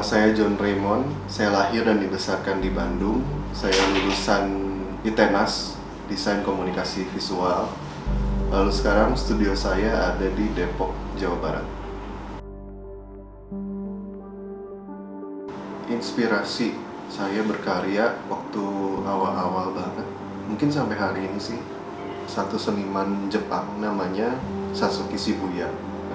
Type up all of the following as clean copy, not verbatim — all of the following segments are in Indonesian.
Nama saya John Raymond, saya lahir dan dibesarkan di Bandung. Saya lulusan ITENAS, Desain Komunikasi Visual. Lalu sekarang studio saya ada di Depok, Jawa Barat. Inspirasi saya berkarya waktu awal-awal banget, mungkin sampai hari ini sih, satu seniman Jepang namanya Satsuki Shibuya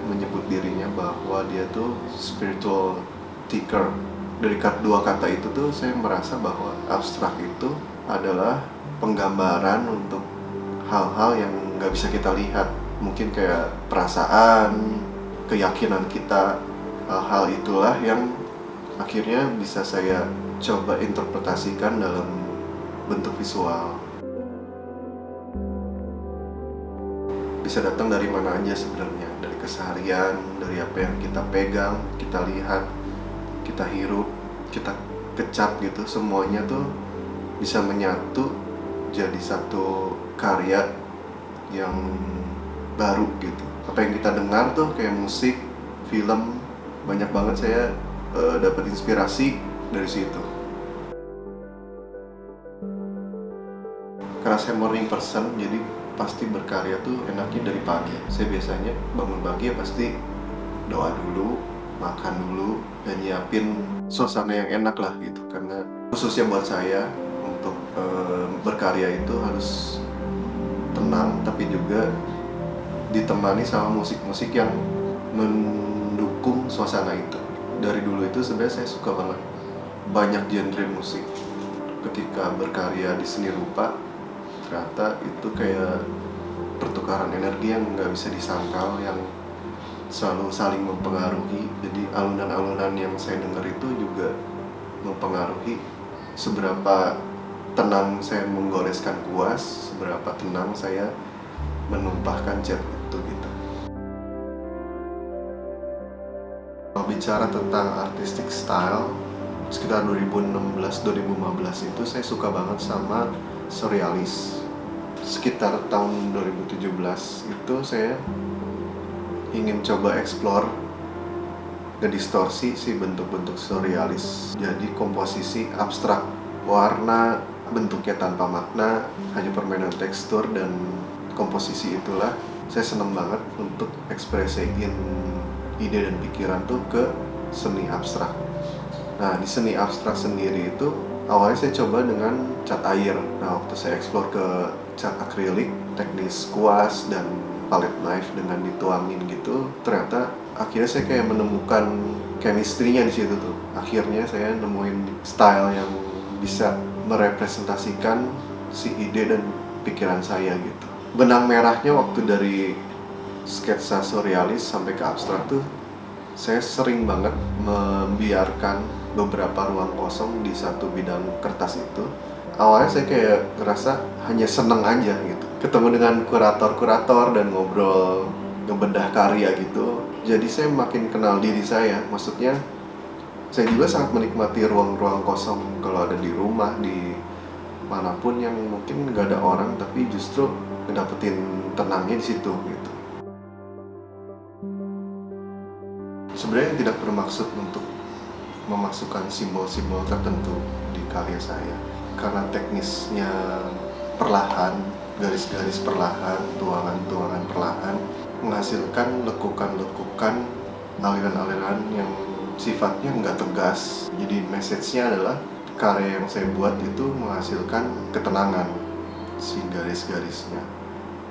menyebut dirinya bahwa dia tuh spiritual thinker. Dari dua kata itu tuh saya merasa bahwa abstrak itu adalah penggambaran untuk hal-hal yang nggak bisa kita lihat, mungkin kayak perasaan, keyakinan kita. Hal-hal itulah yang akhirnya bisa saya coba interpretasikan dalam bentuk visual. Bisa datang dari mana aja sebenarnya, dari keseharian, dari apa yang kita pegang, kita lihat, kita hirup, kita kecap gitu, semuanya tuh bisa menyatu jadi satu karya yang baru gitu. Apa yang kita dengar tuh kayak musik, film, banyak banget saya dapat inspirasi dari situ. Karena saya morning person, jadi pasti berkarya tuh enaknya dari pagi. Saya biasanya bangun pagi ya pasti doa dulu, makan dulu, dan nyiapin suasana yang enak lah gitu. Karena khususnya buat saya, untuk berkarya itu harus tenang, tapi juga ditemani sama musik-musik yang mendukung suasana itu. Dari dulu itu sebenarnya saya suka banget banyak genre musik. Ketika berkarya di seni rupa, ternyata itu kayak pertukaran energi yang nggak bisa disangkal, yang selalu saling mempengaruhi. Jadi alunan-alunan yang saya dengar itu juga mempengaruhi seberapa tenang saya menggoreskan kuas, seberapa tenang saya menumpahkan cat itu gitu. Kalau bicara tentang artistic style, sekitar 2016-2015 itu saya suka banget sama surrealis. Sekitar tahun 2017 itu saya ingin coba explore, ngedistorsi si bentuk-bentuk surrealis jadi komposisi abstrak, warna, bentuknya tanpa makna, hanya permainan tekstur dan komposisi. Itulah saya seneng banget untuk ekspresiin ide dan pikiran tuh ke seni abstrak. Nah, di seni abstrak sendiri itu awalnya saya coba dengan cat air. Nah, waktu saya explore ke cat akrilik, teknis kuas dan palette knife dengan dituangin gitu, ternyata akhirnya saya kayak menemukan chemistry-nya di situ tuh. Akhirnya saya nemuin style yang bisa merepresentasikan si ide dan pikiran saya gitu. Benang merahnya waktu dari sketsa surrealis sampai ke abstrak tuh, saya sering banget membiarkan beberapa ruang kosong di satu bidang kertas itu. Awalnya saya kayak ngerasa hanya seneng aja gitu, ketemu dengan kurator-kurator dan ngobrol, ngebedah karya gitu. Jadi saya makin kenal diri saya. Maksudnya saya juga sangat menikmati ruang-ruang kosong kalau ada di rumah, di manapun yang mungkin nggak ada orang, tapi justru ngedapetin tenangnya di situ gitu. Sebenarnya tidak bermaksud untuk memasukkan simbol-simbol tertentu di karya saya, karena teknisnya perlahan, garis-garis perlahan, tuangan-tuangan perlahan menghasilkan lekukan-lekukan, aliran-aliran yang sifatnya nggak tegas. Jadi message-nya adalah karya yang saya buat itu menghasilkan ketenangan si garis-garisnya.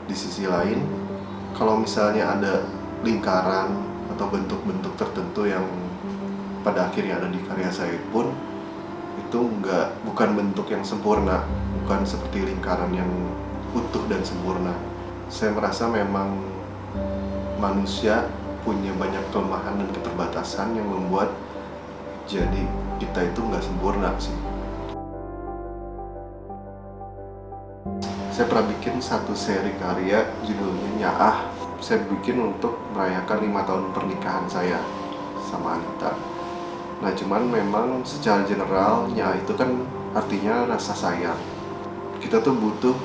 Di sisi lain, kalau misalnya ada lingkaran atau bentuk-bentuk tertentu yang pada akhirnya ada di karya saya pun, itu bukan bentuk yang sempurna, bukan seperti lingkaran yang utuh dan sempurna. Saya merasa memang manusia punya banyak kelemahan dan keterbatasan yang membuat jadi kita itu nggak sempurna sih. Saya pernah bikin satu seri karya judulnya Nyaah. Saya bikin untuk merayakan 5 tahun pernikahan saya sama Anita. Nah, cuman memang secara general Nyaah itu kan artinya rasa sayang. Kita tuh butuh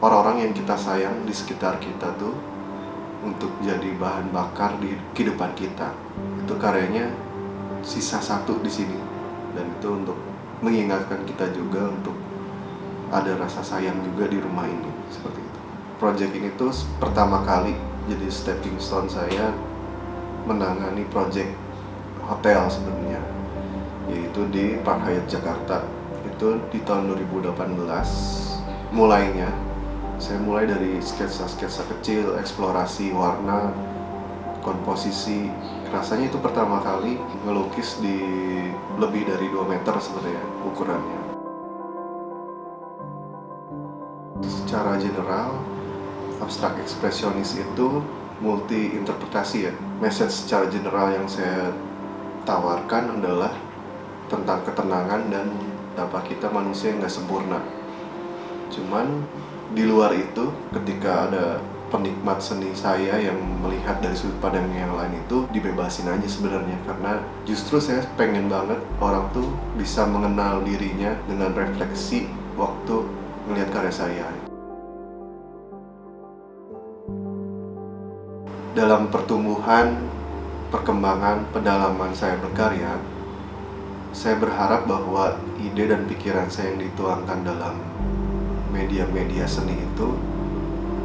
orang-orang yang kita sayang di sekitar kita tuh untuk jadi bahan bakar di kehidupan kita. Itu karyanya sisa satu di sini, dan itu untuk mengingatkan kita juga untuk ada rasa sayang juga di rumah ini, seperti itu. Project ini tuh pertama kali jadi stepping stone saya menangani project hotel sebenarnya, yaitu di Park Hyatt Jakarta. Itu di tahun 2018 mulainya. Saya mulai dari sketsa-sketsa kecil, eksplorasi warna, komposisi. Rasanya itu pertama kali ngelukis di lebih dari 2 meter sebenarnya ukurannya. Secara general, abstrak ekspresionis itu multi interpretasi ya. Message secara general yang saya tawarkan adalah tentang ketenangan dan betapa kita manusia yang gak sempurna. Cuman di luar itu, ketika ada penikmat seni saya yang melihat dari sudut pandang yang lain, itu dibebasin aja sebenarnya, karena justru saya pengen banget orang tuh bisa mengenal dirinya dengan refleksi waktu melihat karya saya. Dalam pertumbuhan, perkembangan, pendalaman saya berkarya, saya berharap bahwa ide dan pikiran saya yang dituangkan dalam media-media seni itu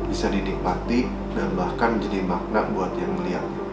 bisa dinikmati dan bahkan menjadi makna buat yang melihatnya.